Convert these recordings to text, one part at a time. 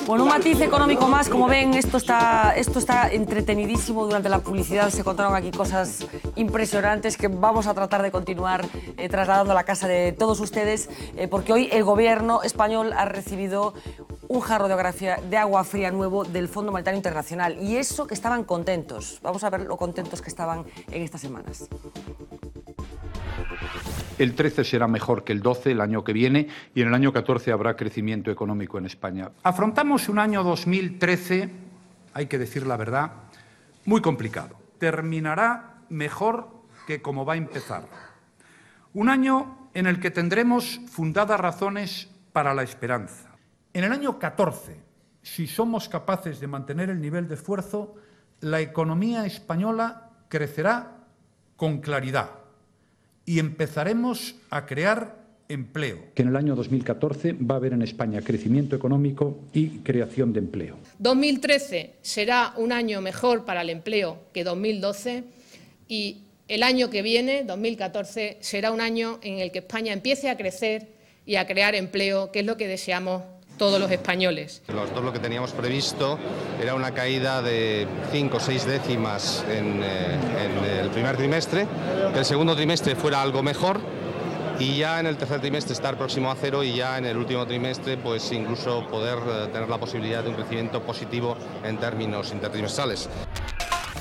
Bueno, un matiz económico más, como ven, esto está entretenidísimo. Durante la publicidad se contaron aquí cosas impresionantes que vamos a tratar de continuar trasladando a la casa de todos ustedes, porque hoy el gobierno español ha recibido un jarro de agua fría nuevo del Fondo Monetario Internacional, y eso que estaban contentos. Vamos a ver lo contentos que estaban en estas semanas. El 13 será mejor que el 12 el año que viene, y en el año 14 habrá crecimiento económico en España. Afrontamos un año 2013, hay que decir la verdad, muy complicado. Terminará mejor que como va a empezar. Un año en el que tendremos fundadas razones para la esperanza. En el año 14, si somos capaces de mantener el nivel de esfuerzo, la economía española crecerá con claridad y empezaremos a crear empleo. Que en el año 2014 va a haber en España crecimiento económico y creación de empleo. 2013 será un año mejor para el empleo que 2012, y el año que viene, 2014, será un año en el que España empiece a crecer y a crear empleo, que es lo que deseamos todos los españoles. Nosotros lo que teníamos previsto era una caída de 5 o 6 décimas en el primer trimestre, que el segundo trimestre fuera algo mejor, y ya en el tercer trimestre estar próximo a cero, y ya en el último trimestre pues incluso poder tener la posibilidad de un crecimiento positivo en términos intertrimestrales.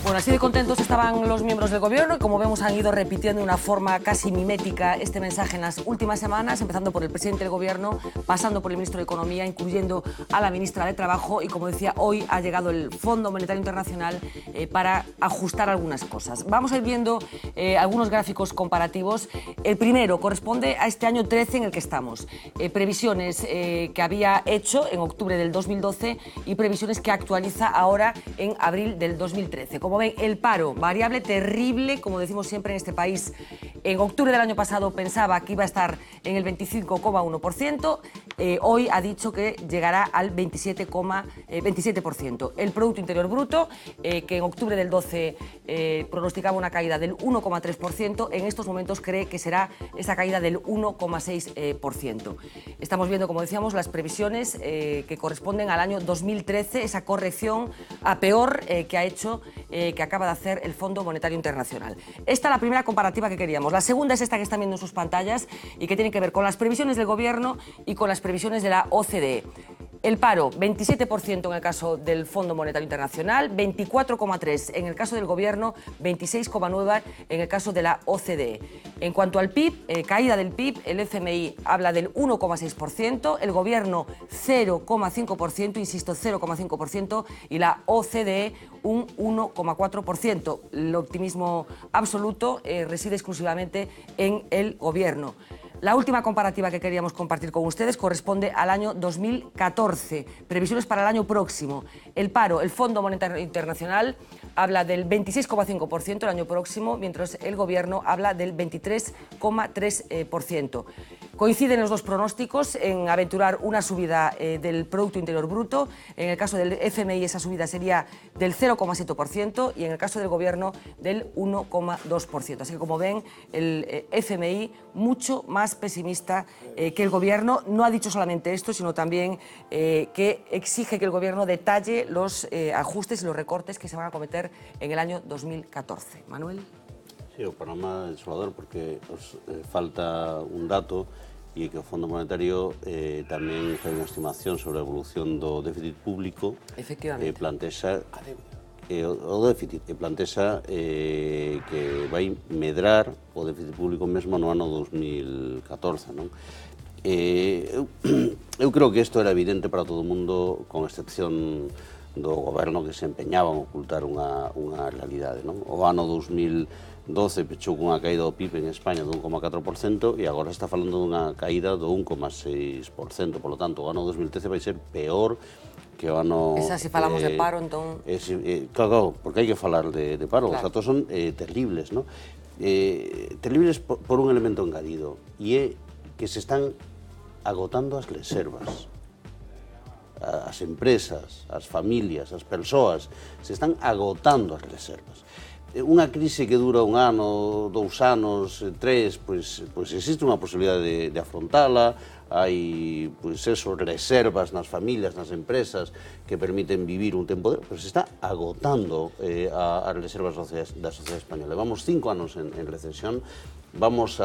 Bueno, así de contentos estaban los miembros del gobierno, y como vemos han ido repitiendo de una forma casi mimética este mensaje en las últimas semanas, empezando por el presidente del gobierno, pasando por el ministro de Economía, incluyendo a la ministra de Trabajo, y como decía, hoy ha llegado el Fondo Monetario Internacional para ajustar algunas cosas. Vamos a ir viendo algunos gráficos comparativos. El primero corresponde a este año 13 en el que estamos. Previsiones que había hecho en octubre del 2012 y previsiones que actualiza ahora en abril del 2013. Como ven, el paro, variable terrible, como decimos siempre en este país. En octubre del año pasado pensaba que iba a estar en el 25,1%, hoy ha dicho que llegará al 27%. El Producto Interior Bruto, que en octubre del 12 pronosticaba una caída del 1,3%, en estos momentos cree que será esa caída del 1,6%. Estamos viendo, como decíamos, las previsiones que corresponden al año 2013, esa corrección a peor que ha hecho, que acaba de hacer el Fondo Monetario Internacional. Esta es la primera comparativa que queríamos. La segunda es esta que están viendo en sus pantallas y que tiene que ver con las previsiones del Gobierno y con las previsiones de la OCDE. El paro, 27% en el caso del Fondo Monetario Internacional, 24,3% en el caso del Gobierno, 26,9% en el caso de la OCDE. En cuanto al PIB, caída del PIB, el FMI habla del 1,6%, el Gobierno 0,5%, insisto, 0,5%, y la OCDE un 1,4%. El optimismo absoluto reside exclusivamente en el Gobierno. La última comparativa que queríamos compartir con ustedes corresponde al año 2014. Previsiones para el año próximo. El paro, el Fondo Monetario Internacional habla del 26,5% el año próximo, mientras el Gobierno habla del 23,3%. Coinciden los dos pronósticos en aventurar una subida del Producto Interior Bruto. En el caso del FMI esa subida sería del 0,7% y en el caso del Gobierno del 1,2%. Así que, como ven, el FMI mucho más pesimista que el Gobierno. No ha dicho solamente esto, sino también que exige que el Gobierno detalle los ajustes y los recortes que se van a cometer en el año 2014. Manuel. Sí, o panorama desolador, porque falta un dato, e que o Fondo Monetario tamén fai unha estimación sobre a evolución do déficit público. Efectivamente. Plantexa o déficit e plantexa que vai medrar o déficit público mesmo no ano 2014, non? Eu creo que isto era evidente para todo o mundo, con excepción do goberno, que se empeñaba en ocultar unha realidade, non? O ano 2012 pechou cunha caída do PIB en España do 1,4% e agora está falando dunha caída do 1,6%. Por lo tanto, o ano 2013 vai ser peor que o ano... Esa, se falamos de paro, entón... Claro, porque hai que falar de paro. Claro. Os datos son terribles, non? Terribles por un elemento engadido, e é que se están agotando as reservas. As empresas, as familias, as persoas, se están agotando as reservas. unha crise que dura un ano, 2 anos, 3, pois existe unha posibilidade de afrontala, hai reservas nas familias, nas empresas que permiten vivir un tempo, pero se está agotando as reservas da sociedade española. Levamos 5 anos en recesión, vamos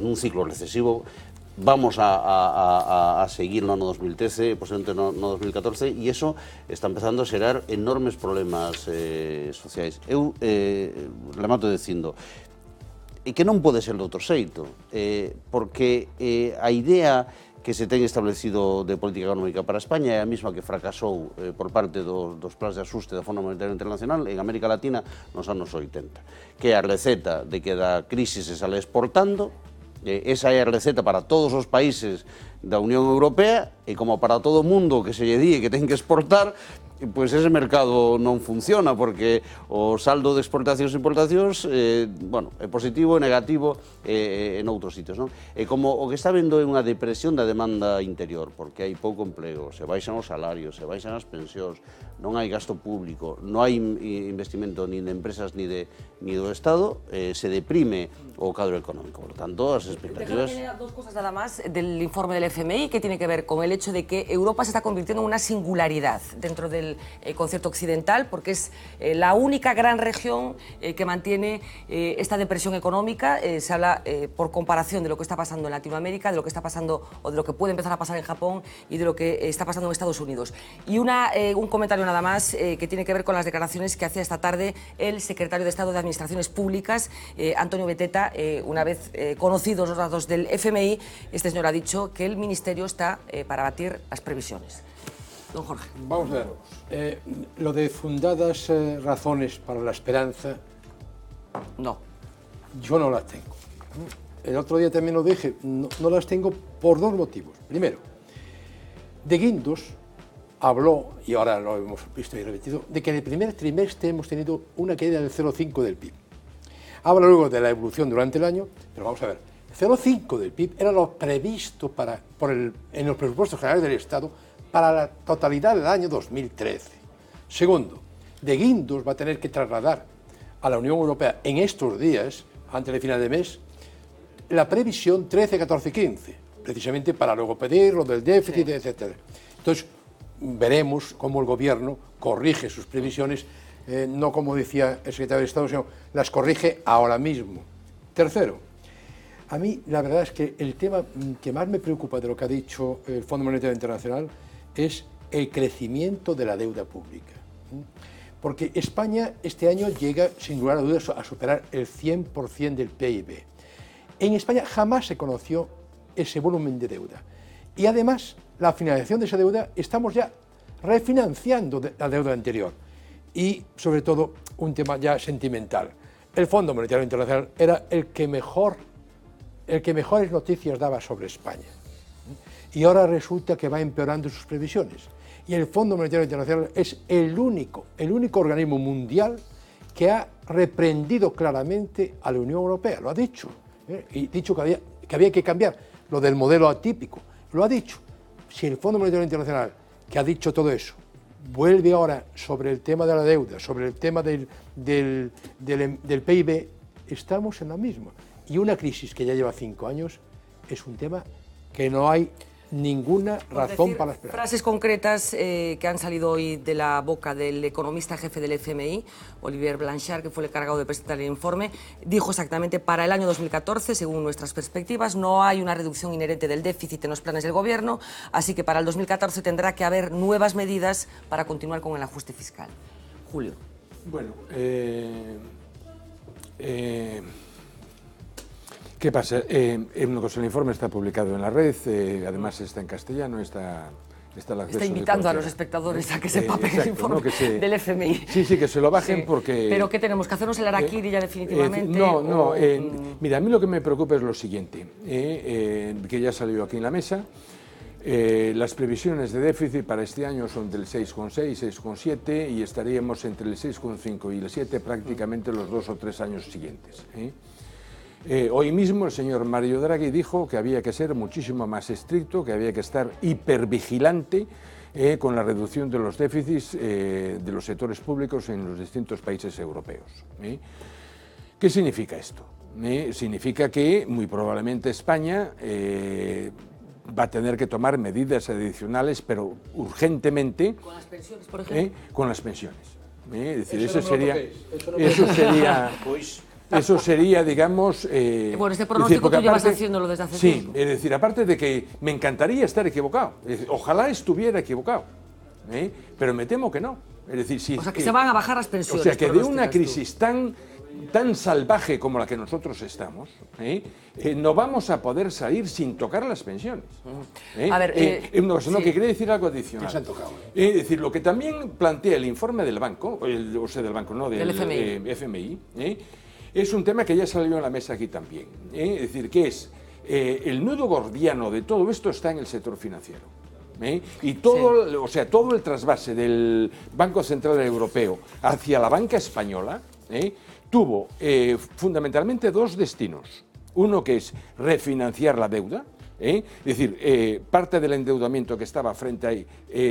nun ciclo recesivo, vamos a seguir no ano 2013, posiblemente no 2014, e iso está empezando a xerar enormes problemas sociais. Eu remato dicindo que non pode ser de outro xeito, porque a idea que se ten establecido de política económica para España é a mesma que fracasou por parte dos plans de axuste do Fondo Monetario Internacional en América Latina nos anos 80, que é a receta de que da crise se sale exportando. Esa é a receta para todos os países da Unión Europea e como para todo o mundo que se lle di que ten que exportar, pois ese mercado non funciona porque o saldo de exportacións e importacións é positivo e negativo en outros sitios, non? E como o que está vendo é unha depresión da demanda interior, porque hai pouco emprego, se baixan os salarios, se baixan as pensións, non hai gasto público, non hai investimento ni de empresas ni do Estado, se deprime o cadro económico. Por lo tanto, as expectativas... Dos cosas nada más del informe del FMI que tiene que ver con el hecho de que Europa se está convirtiendo en una singularidad dentro del concierto occidental, porque es la única gran región que mantiene esta depresión económica. Se habla por comparación de lo que está pasando en Latinoamérica, de lo que está pasando o de lo que puede empezar a pasar en Japón y de lo que está pasando en Estados Unidos. Y un comentario nada más que tiene que ver con las declaraciones que hacía esta tarde el secretario de Estado de Administraciones Públicas, Antonio Beteta. Una vez conocidos los datos del FMI, este señor ha dicho que el Ministerio está para batir las previsiones. Don Jorge. Vamos a ver, lo de fundadas razones para la esperanza... No. Yo no las tengo. El otro día también lo dije, no las tengo por dos motivos. Primero, de Guindos habló, y ahora lo hemos visto y repetido, de que en el primer trimestre hemos tenido una caída del 0,5 del PIB. Habla luego de la evolución durante el año, pero vamos a ver, el 0,5 del PIB era lo previsto en los presupuestos generales del Estado para la totalidad del año 2013. Segundo, de Guindos va a tener que trasladar a la Unión Europea en estos días, antes de final de mes, la previsión 13, 14, 15, precisamente para luego pedir lo del déficit, sí, etc. Entonces, veremos cómo el Gobierno corrige sus previsiones, no como decía el secretario de Estado, sino las corrige ahora mismo. Tercero, a mí la verdad es que el tema que más me preocupa de lo que ha dicho el Fondo Monetario Internacional es el crecimiento de la deuda pública. Porque España este año llega, sin lugar a dudas, a superar el 100% del PIB. En España jamás se conoció ese volumen de deuda. Y además, la financiación de esa deuda, estamos ya refinanciando la deuda anterior. Y, sobre todo, un tema ya sentimental. El Fondo Monetario Internacional era el que mejores noticias daba sobre España. Y ahora resulta que va empeorando sus previsiones. Y el Fondo Monetario Internacional es el único organismo mundial que ha reprendido claramente a la Unión Europea, lo ha dicho, y dicho que había que cambiar lo del modelo atípico, lo ha dicho. Si el Fondo Monetario Internacional, que ha dicho todo eso, vuelve ahora sobre el tema de la deuda, sobre el tema del PIB, estamos en la misma. Y una crisis que ya lleva 5 años es un tema que no hay ninguna razón para esperar. Frases concretas que han salido hoy de la boca del economista jefe del FMI, Olivier Blanchard, que fue el encargado de presentar el informe, dijo exactamente: para el año 2014, según nuestras perspectivas, no hay una reducción inherente del déficit en los planes del Gobierno, así que para el 2014 tendrá que haber nuevas medidas para continuar con el ajuste fiscal. Julio. Bueno, ¿qué pasa? El informe está publicado en la red, además está en castellano, está invitando a los espectadores a que se papen el informe, ¿no? Del FMI. Sí, que se lo bajen, sí. Porque... ¿Pero qué tenemos que hacernos el harakiri ya definitivamente? Mira, a mí lo que me preocupa es lo siguiente, que ya salió aquí en la mesa. Las previsiones de déficit para este año son del 6,6, 6,7 y estaríamos entre el 6,5 y el 7 prácticamente los 2 o 3 años siguientes. Hoy mismo el señor Mario Draghi dijo que había que ser muchísimo más estricto, que había que estar hipervigilante con la reducción de los déficits de los sectores públicos en los distintos países europeos. ¿Qué significa esto? Significa que muy probablemente España va a tener que tomar medidas adicionales, pero urgentemente. ¿Con las pensiones, por ejemplo? Con las pensiones. Es decir, eso sería, digamos... bueno, este pronóstico tú llevas haciéndolo desde hace tiempo. Sí, es decir, aparte de que me encantaría estar equivocado, ojalá estuviera equivocado, pero me temo que no. Es decir, o sea, que se van a bajar las pensiones. O sea, que de una crisis tan salvaje como la que nosotros estamos, no vamos a poder salir sin tocar las pensiones. A ver, que quiere decir algo adicional. Es decir, lo que también plantea el informe del banco, del FMI, es un tema que ya salió en la mesa aquí también. Es decir, que es el nudo gordiano de todo esto está en el sector financiero. Y todo, o sea, todo el trasvase del Banco Central Europeo hacia la banca española tuvo fundamentalmente dos destinos. Uno que es refinanciar la deuda, es decir, parte del endeudamiento que estaba frente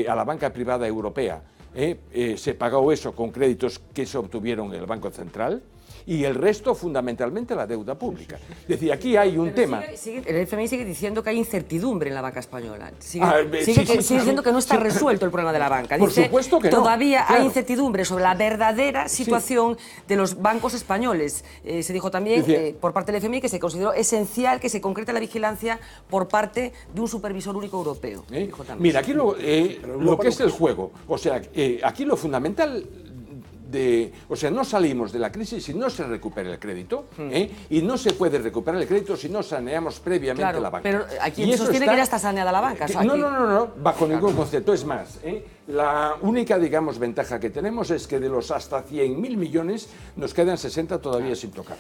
a la banca privada europea, se pagó eso con créditos que se obtuvieron en el Banco Central, y el resto fundamentalmente la deuda pública. Es decir, aquí hay un tema... El FMI sigue diciendo que hay incertidumbre en la banca española. Sigue diciendo que no está resuelto el problema de la banca. Por supuesto que no. Todavía hay incertidumbre sobre la verdadera situación de los bancos españoles. Se dijo también por parte del FMI que se consideró esencial que se concrete la vigilancia por parte de un supervisor único europeo. Mira, aquí lo que es el juego, o sea, aquí lo fundamental... o sea, no salimos de la crisis si no se recupera el crédito, y no se puede recuperar el crédito si no saneamos previamente la banca. Pero aquí sostiene que ya está saneada la banca. No, bajo ningún concepto. Es más, la única, digamos, ventaja que tenemos es que de los hasta 100.000 millones nos quedan 60 todavía sin tocar.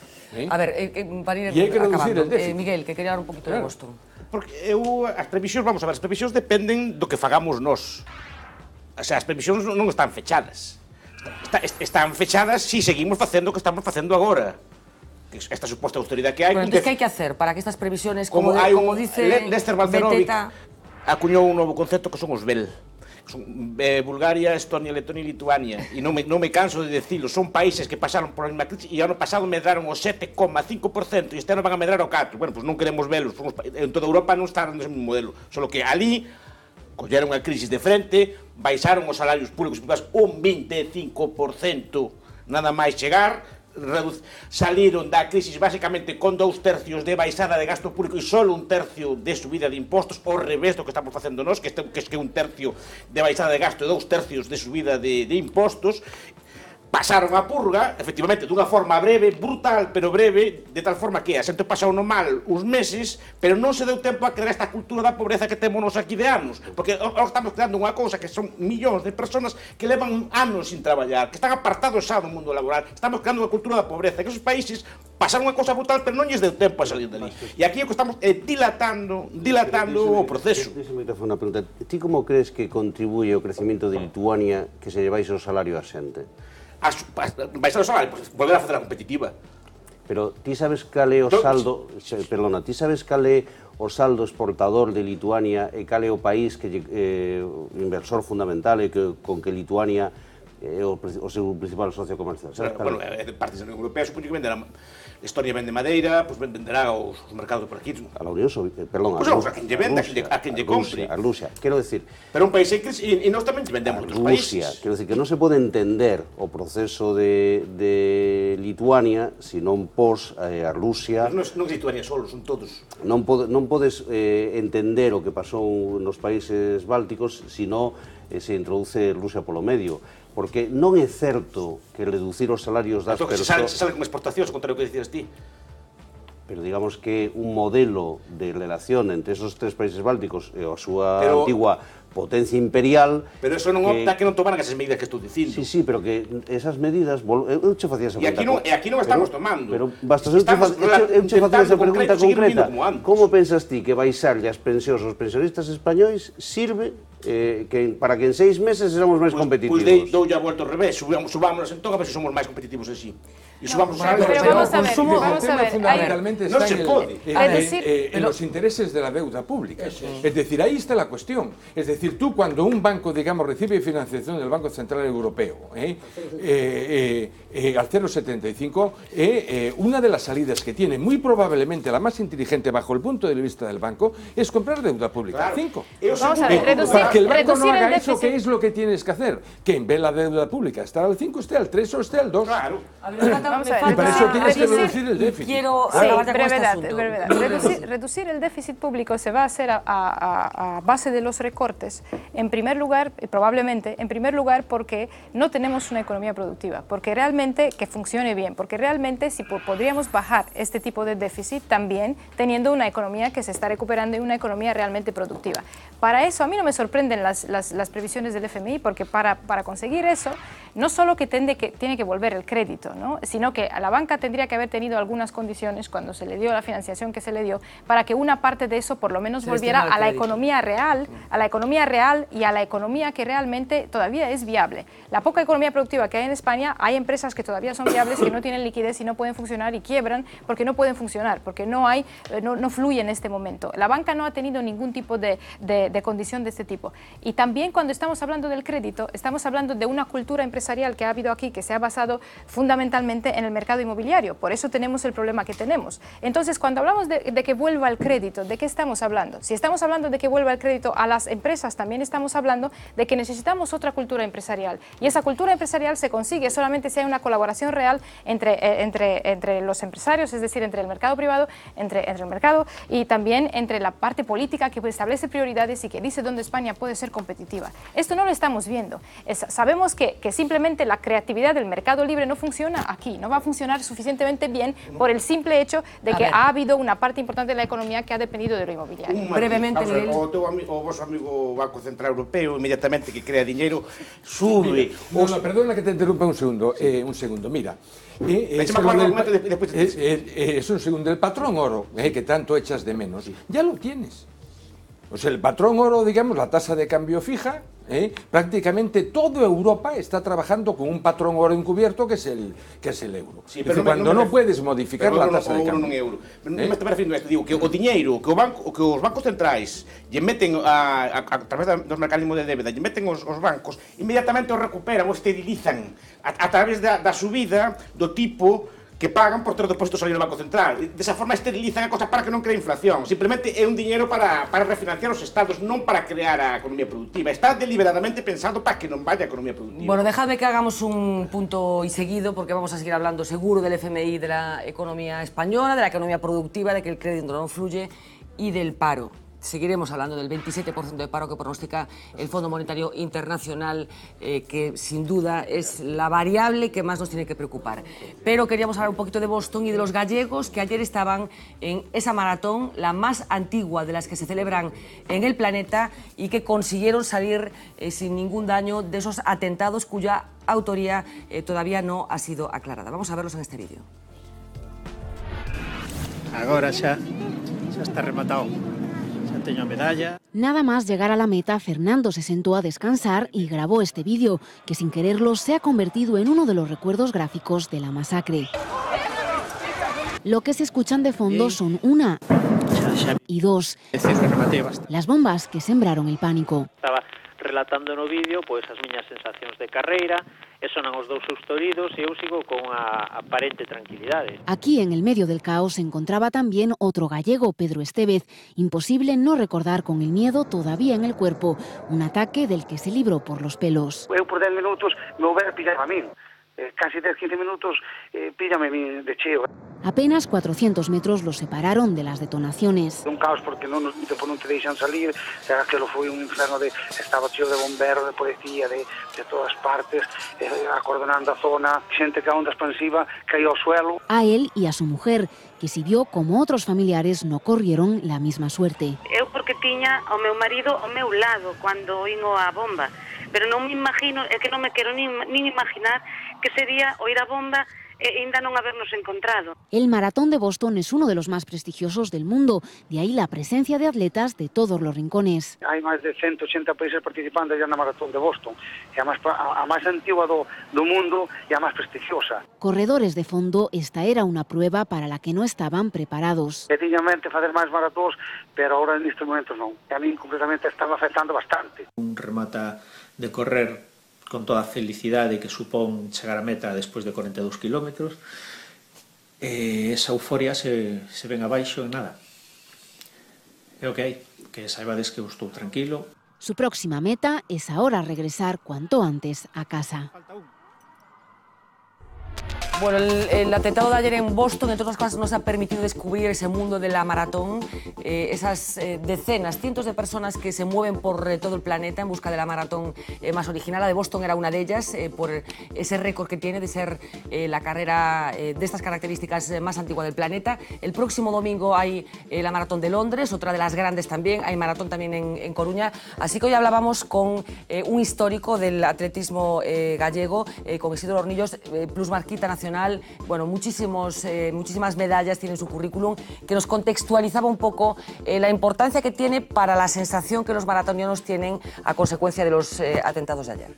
A ver, para ir y hay que reducir el déficit. Miguel, que quería dar un poquito de gusto. Porque as previsións, vamos a ver, as previsións dependen do que fagamos nós. O sea, as previsións non están fechadas. Están fechadas si seguimos facendo o que estamos facendo agora. Esta suposta austeridade que hai... Bueno, entonces, ¿qué hay que hacer para que estas previsiones, como dice Lester Balcerovic, acuñou un novo concepto que son os BEL. Son Bulgaria, Estonia, Letonia e Lituania. E non me canso de decirlo. Son países que pasaron por a mesma crisis e ano pasado medraron o 7,5% e este ano van a medrar o 4%. Bueno, pues non queremos velos. En toda Europa non están nese modelo. Solo que ali colleron a crisis de frente, baixaron os salarios públicos un 25%, nada máis chegar, saliron da crisis basicamente con 2/3 de baixada de gasto público e solo 1/3 de subida de impostos, ao revés do que estamos facendo nós, que é 1/3 de baixada de gasto e 2/3 de subida de impostos. Pasaron a purga, efectivamente, dunha forma breve, brutal, pero breve, de tal forma que a xente pasou no mal uns meses, pero non se deu tempo a crear esta cultura da pobreza que temos aquí de anos, porque estamos creando unha cousa que son millóns de persoas que levan anos sin traballar, que están apartados xa do mundo laboral, estamos creando unha cultura da pobreza, que esos países pasaron unha cousa brutal, pero non lles deu tempo a salir dali. E aquí é que estamos dilatando o proceso. Déxame facer unha pregunta. Ti como crees que contribuye o crecimiento de Lituania que se lle baixe o salario a xente? Baixar o salario, pues, volver a facer a competitiva. Pero ti sabes cal é o saldo, perdona, ti sabes cal é o saldo exportador de Lituania e cal é o país que o inversor fundamental e con que Lituania é o seu principal socio comercial? Bueno, partes da Unión Europea, supoño que venderá Estonia vende madeira, pues venderá aos mercados por aquí. A la Unión Soviética, perdón, a quen lle venda, a quen lle compre. A Rusia, quero decir... Pero un país en crisis, e nós tamén vendemos outros países. Quero decir que non se pode entender o proceso de Lituania se non pos a Rusia... Non é Lituania solo, son todos. Non podes entender o que pasou nos países bálticos se non se introduce Rusia polo medio. Porque non é certo que reducir os salarios das persoas... Sale como exportacións, ao contrario que dicías ti. Pero digamos que un modelo de relación entre esos tres países bálticos e a súa antigua potencia imperial... Pero eso non opta que non tomaran esas medidas que estou dicindo. Sí, pero que esas medidas... Eu che facía esa pregunta. E aquí non estamos tomando. Pero basta, eu che facía esa pregunta concreta. Como pensas ti que baixarlle as pensións aos pensionistas españois sirve para que en 6 meses seramos máis competitivos. Pois doulle a volta ao revés, subámonos entón a ver se somos máis competitivos así. E subamos Pero vamos a ver, vamos a ver. Fundamentalmente No está se puede. en los intereses de la deuda pública. Es decir, ahí está la cuestión. Es decir, tú cuando un banco, digamos, recibe financiación del Banco Central Europeo al 0,75, una de las salidas que tiene, muy probablemente la más inteligente bajo el punto de vista del banco, es comprar deuda pública al 5. Vamos a ver, Para que el banco no haga el eso, déficit. ¿qué es lo que tienes que hacer? Que en vez de la deuda pública estar al 5, esté al 3 o esté al 2. Claro. Vamos a ver, Y para eso tienes que reducir el déficit. Quiero Sí, acabar con este brevedad, asunto. brevedad. Reducir el déficit público se va a hacer a base de los recortes, en primer lugar, probablemente, en primer lugar porque no tenemos una economía productiva, porque realmente que funcione bien, porque realmente si podríamos bajar este tipo de déficit también teniendo una economía que se está recuperando y una economía realmente productiva. Para eso a mí no me sorprenden las previsiones del FMI, porque para conseguir eso, no solo que tiene que volver el crédito, ¿no?, sino que a la banca tendría que haber tenido algunas condiciones cuando se le dio la financiación que se le dio para que una parte de eso por lo menos volviera a la economía real, y a la economía que realmente todavía es viable. La poca economía productiva que hay en España, hay empresas que todavía son viables, que no tienen liquidez y no pueden funcionar y quiebran porque no pueden funcionar, porque no fluye en este momento. La banca no ha tenido ningún tipo de condición de este tipo. Y también cuando estamos hablando del crédito, estamos hablando de una cultura empresarial que ha habido aquí, que se ha basado fundamentalmente en el mercado inmobiliario. Por eso tenemos el problema que tenemos. Entonces, cuando hablamos de que vuelva el crédito, ¿de qué estamos hablando? Si estamos hablando de que vuelva el crédito a las empresas, también estamos hablando de que necesitamos otra cultura empresarial. Y esa cultura empresarial se consigue solamente si hay una colaboración real entre los empresarios, es decir, entre el mercado privado, entre el mercado y también entre la parte política que establece prioridades y que dice dónde España puede ser competitiva. Esto no lo estamos viendo. Sabemos que simplemente la creatividad del mercado libre no funciona aquí, no va a funcionar suficientemente bien por el simple hecho de que ha habido una parte importante de la economía que ha dependido de lo inmobiliario. Brevemente, Miguel. O vosso amigo Banco Central Europeo, inmediatamente que crea dinero, sube. Perdona que te interrumpa un segundo. Mira, es un segundo. El patrón oro, que tanto echas de menos, ya lo tienes. O sea, el patrón oro, digamos, la tasa de cambio fija, prácticamente toda Europa está trabajando con un patrón oro encubierto que es el euro. Sí, pero cuando no puedes modificar la tasa de cambio. Non me estou referindo a isto, digo que o diñeiro que os bancos centrais lle meten a través dos mecanismos de débeda, lle meten os bancos, inmediatamente os recuperan, os esterilizan a través da subida do tipo que pagan por ter depósitos ali no Banco Central. Desa forma esterilizan a cosa para que non cree inflación. Simplemente é un diñeiro para refinanciar os estados, non para crear a economía productiva. Está deliberadamente pensado para que non vaya a economía productiva. Bueno, dejadme que hagamos un punto y seguido, porque vamos a seguir hablando seguro del FMI, de la economía española, de la economía productiva, de que el crédito no fluye y del paro. Seguiremos hablando del 27% de paro que pronostica el Fondo Monetario Internacional, que sin duda es la variable que más nos tiene que preocupar. Pero queríamos hablar un poquito de Boston y de los gallegos que ayer estaban en esa maratón, la más antigua de las que se celebran en el planeta y que consiguieron salir sin ningún daño de esos atentados cuya autoría todavía no ha sido aclarada. Vamos a verlos en este vídeo. Agora xa está rematado. Teño a medalla. Nada más llegar a la meta, Fernando se sentó a descansar y grabó este vídeo, que sin quererlo se ha convertido en uno de los recuerdos gráficos de la masacre. Lo que se escuchan de fondo son una y dos, las bombas que sembraron el pánico. Estaba relatando no vídeo pois as miñas sensacións de carreira, e sonan os dous estouridos e eu sigo con a aparente tranquilidade. Aquí, en el medio del caos, se encontraba también otro gallego, Pedro Estévez. Imposible no recordar con el miedo todavía en el cuerpo un ataque del que se libró por los pelos. Eu por 10 minutos me houver pillado a min. Casi 10-15 minutos píllame de cheo. Apenas 400 metros los separaron de las detonaciones. Un caos porque non te deixan salir, aquilo foi un inferno, estaba cheo de bomberos, de policía, de todas partes, acordonando a zona, xente que a onda expansiva caiu ao suelo. A él y a su mujer, que si vio como otros familiares no corrieron la misma suerte. Eu porque tiña ao meu marido ao meu lado cando oín a bomba, pero non me imagino, é que non me quero nin imaginar que sería oír a bomba ainda non habernos encontrado. El maratón de Boston es uno de los más prestigiosos del mundo, de ahí la presencia de atletas de todos los rincones. Hai máis de 180 países participando ya na maratón de Boston. É a máis antigua do mundo e a máis prestigiosa. Corredores de fondo, esta era una prueba para la que no estaban preparados. Tiña en mente facer máis maratóns, pero ahora nestes momentos non. A mí concretamente están afectando bastante. Un remata de correr con toda a felicidade que supón chegar a meta despois de 42 kilómetros, esa euforia se ven abaixo en nada. É o que hai, que saibades que eu estou tranquilo. Su próxima meta es ahora regresar cuanto antes a casa. Bueno, el atentado de ayer en Boston, entre otras cosas, nos ha permitido descubrir ese mundo de la maratón, esas decenas, cientos de personas que se mueven por todo el planeta en busca de la maratón más original. La de Boston era una de ellas, por ese récord que tiene de ser la carrera de estas características más antigua del planeta. El próximo domingo hay la maratón de Londres, otra de las grandes también, hay maratón también en Coruña. Así que hoy hablábamos con un histórico del atletismo gallego, con Isidoro Hornillos, plusmarquista nacional. Bueno, muchísimas medallas tiene en su currículum, que nos contextualizaba un poco la importancia que tiene para la sensación que los maratonianos tienen a consecuencia de los atentados de ayer.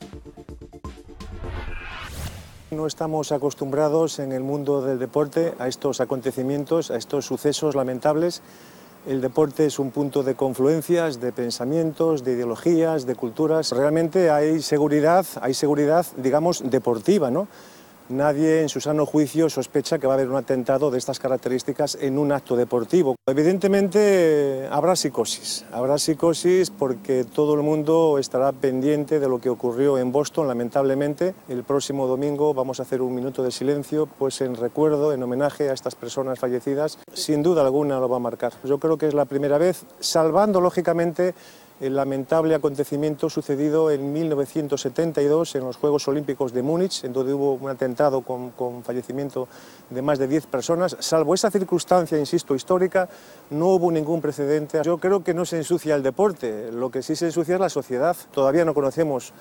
No estamos acostumbrados en el mundo del deporte a estos acontecimientos, a estos sucesos lamentables. El deporte es un punto de confluencias, de pensamientos, de ideologías, de culturas. Realmente hay seguridad, digamos, deportiva, ¿no? Nadie en su sano juicio sospecha que va a haber un atentado de estas características en un acto deportivo. Evidentemente habrá psicosis porque todo el mundo estará pendiente de lo que ocurrió en Boston, lamentablemente. El próximo domingo vamos a hacer un minuto de silencio, pues en recuerdo, en homenaje a estas personas fallecidas. Sin duda alguna lo va a marcar. Yo creo que es la primera vez, salvando lógicamente el lamentable acontecimiento sucedido en 1972 en los Juegos Olímpicos de Múnich, en donde hubo un atentado con fallecimiento de más de 10 personas. Salvo esa circunstancia, insisto, histórica, no hubo ningún precedente. Yo creo que no se ensucia el deporte, lo que sí se ensucia es la sociedad. Todavía no conocemos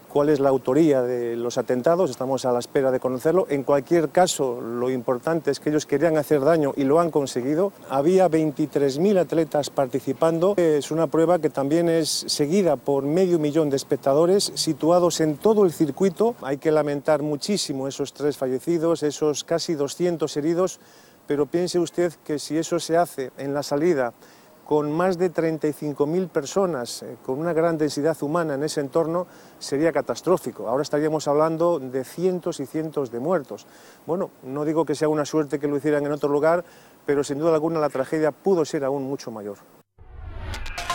cuál es la autoría de los atentados, estamos a la espera de conocerlo. En cualquier caso, lo importante es que ellos querían hacer daño y lo han conseguido. Había 23.000 atletas participando. Es una prueba que también es seguida por 500.000 de espectadores situados en todo el circuito. Hay que lamentar muchísimo esos 3 fallecidos, esos casi 200 heridos, pero piense usted que si eso se hace en la salida con más de 35.000 personas, con una gran densidad humana en ese entorno, sería catastrófico. Ahora estaríamos hablando de cientos y cientos de muertos. Bueno, no digo que sea una suerte que lo hicieran en otro lugar, pero sin duda alguna la tragedia pudo ser aún mucho mayor.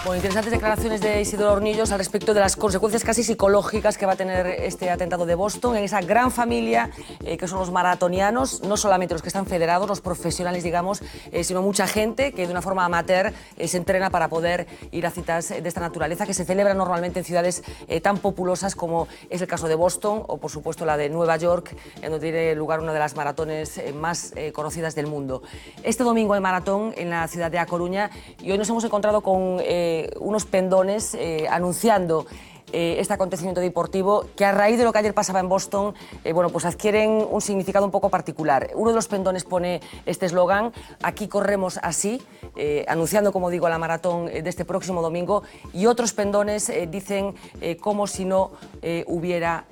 Bueno, interesantes declaraciones de Isidoro Hornillos al respecto de las consecuencias casi psicológicas que va a tener este atentado de Boston en esa gran familia que son los maratonianos, no solamente los que están federados, los profesionales, digamos, sino mucha gente que de una forma amateur se entrena para poder ir a citas de esta naturaleza que se celebran normalmente en ciudades tan populosas como es el caso de Boston o, por supuesto, la de Nueva York, en donde tiene lugar una de las maratones más conocidas del mundo. Este domingo hay maratón en la ciudad de A Coruña y hoy nos hemos encontrado con unos pendones anunciando este acontecimiento deportivo que a raíz de lo que ayer pasaba en Boston, bueno, pues adquieren un significado un poco particular. Uno de los pendones pone este eslogan: aquí corremos así, anunciando, como digo, la maratón de este próximo domingo, y otros pendones dicen como si no hubiera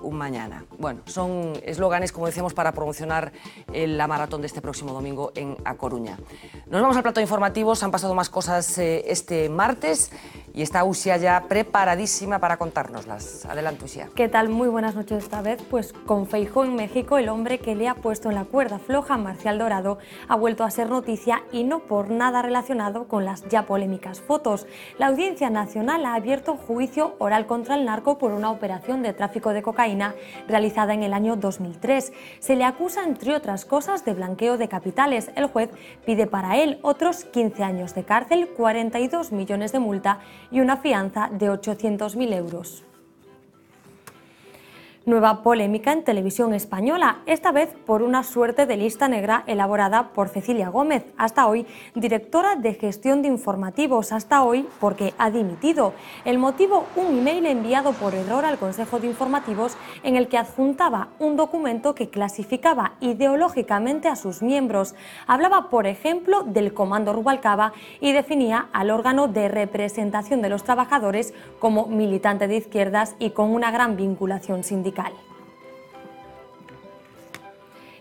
un mañana. Bueno, son eslóganes, como decíamos, para promocionar la maratón de este próximo domingo en A Coruña. Nos vamos al plato de informativos. Han pasado más cosas este martes y está Uxía ya preparadísima para contárnoslas. Adelante, Uxía. ¿Qué tal? Muy buenas noches esta vez. Pues con Feijóo en México, el hombre que le ha puesto en la cuerda floja a Marcial Dorado ha vuelto a ser noticia y no por nada relacionado con las ya polémicas fotos. La Audiencia Nacional ha abierto juicio oral contra el narco por una operación de tráfico de cocaína realizada en el año 2003. Se le acusa, entre otras cosas, de blanqueo de capitales. El juez pide para él otros 15 años de cárcel, 42 millones de multa y una fianza de 800.000 euros. Nueva polémica en Televisión Española, esta vez por una suerte de lista negra elaborada por Cecilia Gómez, hasta hoy directora de gestión de informativos, hasta hoy porque ha dimitido. El motivo, un email enviado por error al Consejo de Informativos en el que adjuntaba un documento que clasificaba ideológicamente a sus miembros. Hablaba, por ejemplo, del Comando Rubalcaba y definía al órgano de representación de los trabajadores como militante de izquierdas y con una gran vinculación sindical.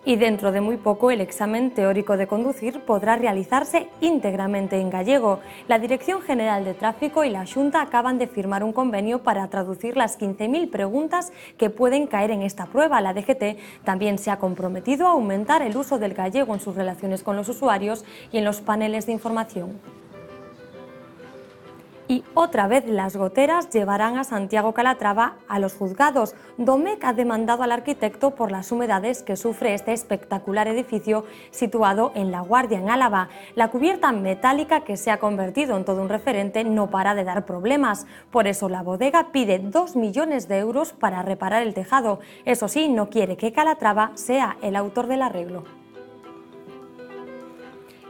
Y dentro de muy poco el examen teórico de conducir podrá realizarse íntegramente en gallego. La Dirección General de Tráfico y la Xunta acaban de firmar un convenio para traducir las 15.000 preguntas que pueden caer en esta prueba. La DGT también se ha comprometido a aumentar el uso del gallego en sus relaciones con los usuarios y en los paneles de información. Y otra vez las goteras llevarán a Santiago Calatrava a los juzgados. Domecq ha demandado al arquitecto por las humedades que sufre este espectacular edificio situado en La Guardia, en Álava. La cubierta metálica, que se ha convertido en todo un referente, no para de dar problemas. Por eso la bodega pide 2 millones de euros para reparar el tejado. Eso sí, no quiere que Calatrava sea el autor del arreglo.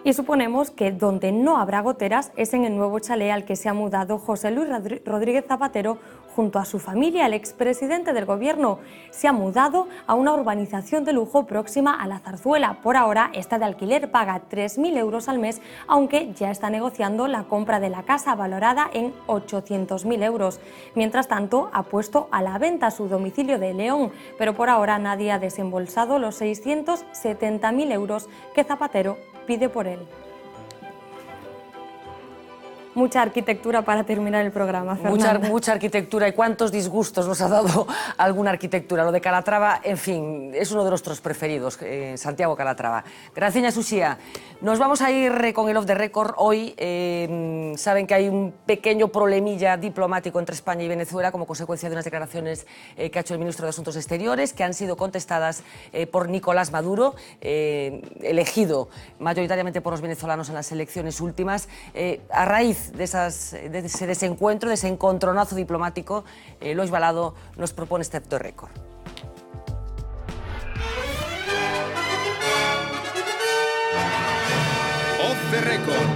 Y suponemos que donde no habrá goteras es en el nuevo chalet al que se ha mudado José Luis Rodríguez Zapatero junto a su familia. El expresidente del gobierno se ha mudado a una urbanización de lujo próxima a la Zarzuela. Por ahora está de alquiler, paga 3.000 euros al mes, aunque ya está negociando la compra de la casa valorada en 800.000 euros. Mientras tanto, ha puesto a la venta su domicilio de León, pero por ahora nadie ha desembolsado los 670.000 euros que Zapatero pide por él. Mucha arquitectura para terminar el programa, Fernanda. Mucha arquitectura, y cuántos disgustos nos ha dado alguna arquitectura. Lo de Calatrava, en fin, es uno de nuestros preferidos, Santiago Calatrava. Gracias, Uxía. Nos vamos a ir con el Off the Record. Hoy saben que hay un pequeño problemilla diplomático entre España y Venezuela como consecuencia de unas declaraciones que ha hecho el ministro de Asuntos Exteriores, que han sido contestadas por Nicolás Maduro, elegido mayoritariamente por los venezolanos en las elecciones últimas. A raíz de ese desencuentro, de ese encontronazo diplomático, Lois Balado nos propone este Off the Record. Off the Record.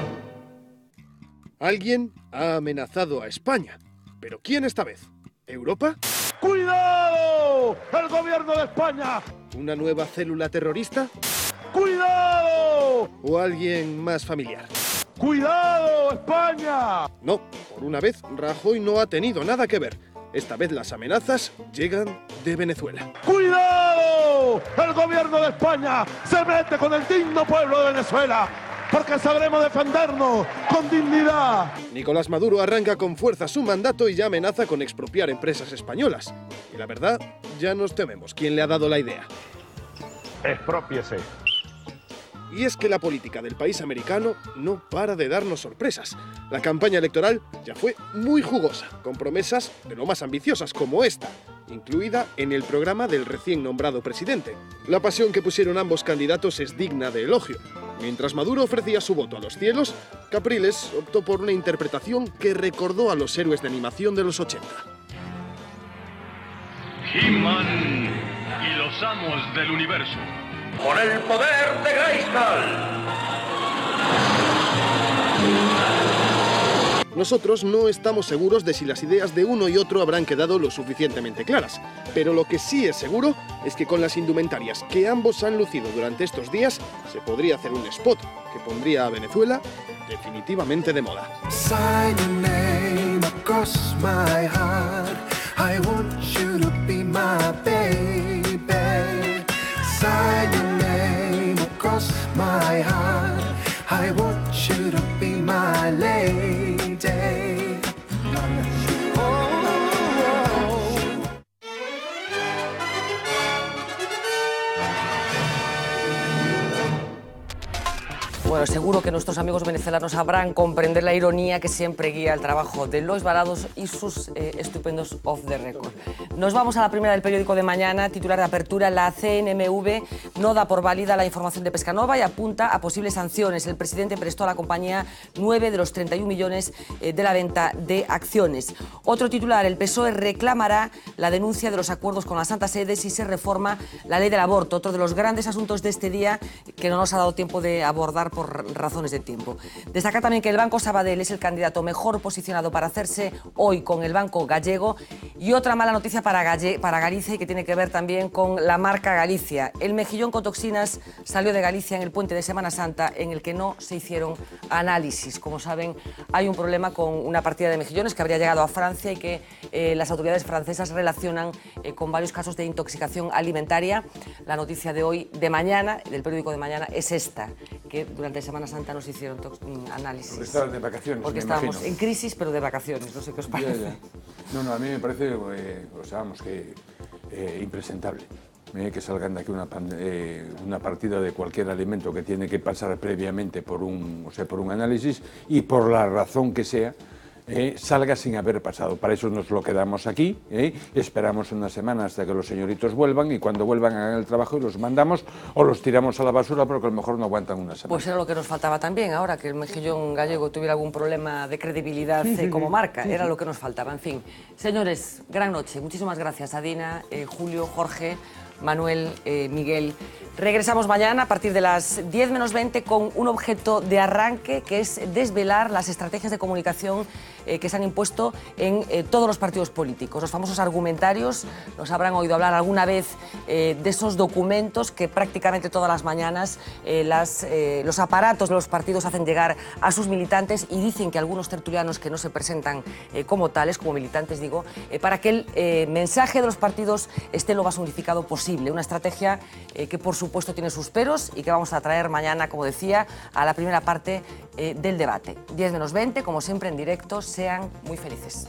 Alguien ha amenazado a España. ¿Pero quién esta vez? ¿Europa? ¡Cuidado! ¡El gobierno de España! ¿Una nueva célula terrorista? ¡Cuidado! ¿O alguien más familiar? ¡Cuidado, España! No, por una vez Rajoy no ha tenido nada que ver. Esta vez las amenazas llegan de Venezuela. ¡Cuidado! El gobierno de España se mete con el digno pueblo de Venezuela, porque sabremos defendernos con dignidad. Nicolás Maduro arranca con fuerza su mandato y ya amenaza con expropiar empresas españolas. Y la verdad, ya nos tememos quién le ha dado la idea. Exprópiese. Y es que la política del país americano no para de darnos sorpresas. La campaña electoral ya fue muy jugosa, con promesas de lo más ambiciosas como esta, incluida en el programa del recién nombrado presidente. La pasión que pusieron ambos candidatos es digna de elogio. Mientras Maduro ofrecía su voto a los cielos, Capriles optó por una interpretación que recordó a los héroes de animación de los 80. He-Man y los amos del universo. ¡Con el poder de Grayskull! Nosotros no estamos seguros de si las ideas de uno y otro habrán quedado lo suficientemente claras, pero lo que sí es seguro es que con las indumentarias que ambos han lucido durante estos días, se podría hacer un spot que pondría a Venezuela definitivamente de moda. Sign your name across my heart. I want you to be my baby. Sign your name across my heart. I want you to be my lady. Bueno, Bueno, seguro que nuestros amigos venezolanos sabrán comprender la ironía que siempre guía el trabajo de Lois Varados y sus estupendos off the record. Nos vamos a la primera del periódico de mañana, titular de apertura: la CNMV no da por válida la información de Pescanova y apunta a posibles sanciones. El presidente prestó a la compañía 9 de los 31 millones de la venta de acciones. Otro titular: el PSOE reclamará la denuncia de los acuerdos con la Santa Sede si se reforma la ley del aborto. Otro de los grandes asuntos de este día que no nos ha dado tiempo de abordar por razones de tiempo. Destacar también que el Banco Sabadell es el candidato mejor posicionado para hacerse hoy con el Banco Gallego. Y otra mala noticia para Galicia, y que tiene que ver también con la marca Galicia. El mejillón con toxinas salió de Galicia en el puente de Semana Santa, en el que no se hicieron análisis. Como saben, hay un problema con una partida de mejillones que habría llegado a Francia y que las autoridades francesas relacionan con varios casos de intoxicación alimentaria. La noticia de hoy, de mañana, del periódico de mañana, es esta, que durante Semana Santa nos hicieron análisis. Porque estaban de vacaciones, porque estábamos en crisis, pero de vacaciones, no sé qué os parece. Ya. No, a mí me parece, impresentable que salgan de aquí una partida de cualquier alimento que tiene que pasar previamente por un análisis y por la razón que sea, salga sin haber pasado. Para eso nos lo quedamos aquí, esperamos una semana hasta que los señoritos vuelvan, y cuando vuelvan hagan el trabajo y los mandamos o los tiramos a la basura porque a lo mejor no aguantan una semana. Pues era lo que nos faltaba también, ahora que el mejillón gallego tuviera algún problema de credibilidad como marca, era lo que nos faltaba. En fin, señores, gran noche, muchísimas gracias a Dina, Julio, Jorge, Manuel, Miguel. Regresamos mañana a partir de las 10 menos 20 con un objeto de arranque, que es desvelar las estrategias de comunicación que se han impuesto en todos los partidos políticos. Los famosos argumentarios, nos habrán oído hablar alguna vez de esos documentos que prácticamente todas las mañanas los aparatos de los partidos hacen llegar a sus militantes, y dicen que algunos tertulianos que no se presentan como tales, como militantes digo, para que el mensaje de los partidos esté lo más unificado posible. Una estrategia que por supuesto tiene sus peros y que vamos a traer mañana, como decía, a la primera parte del debate. 10 menos 20, como siempre en directo. Sean muy felices.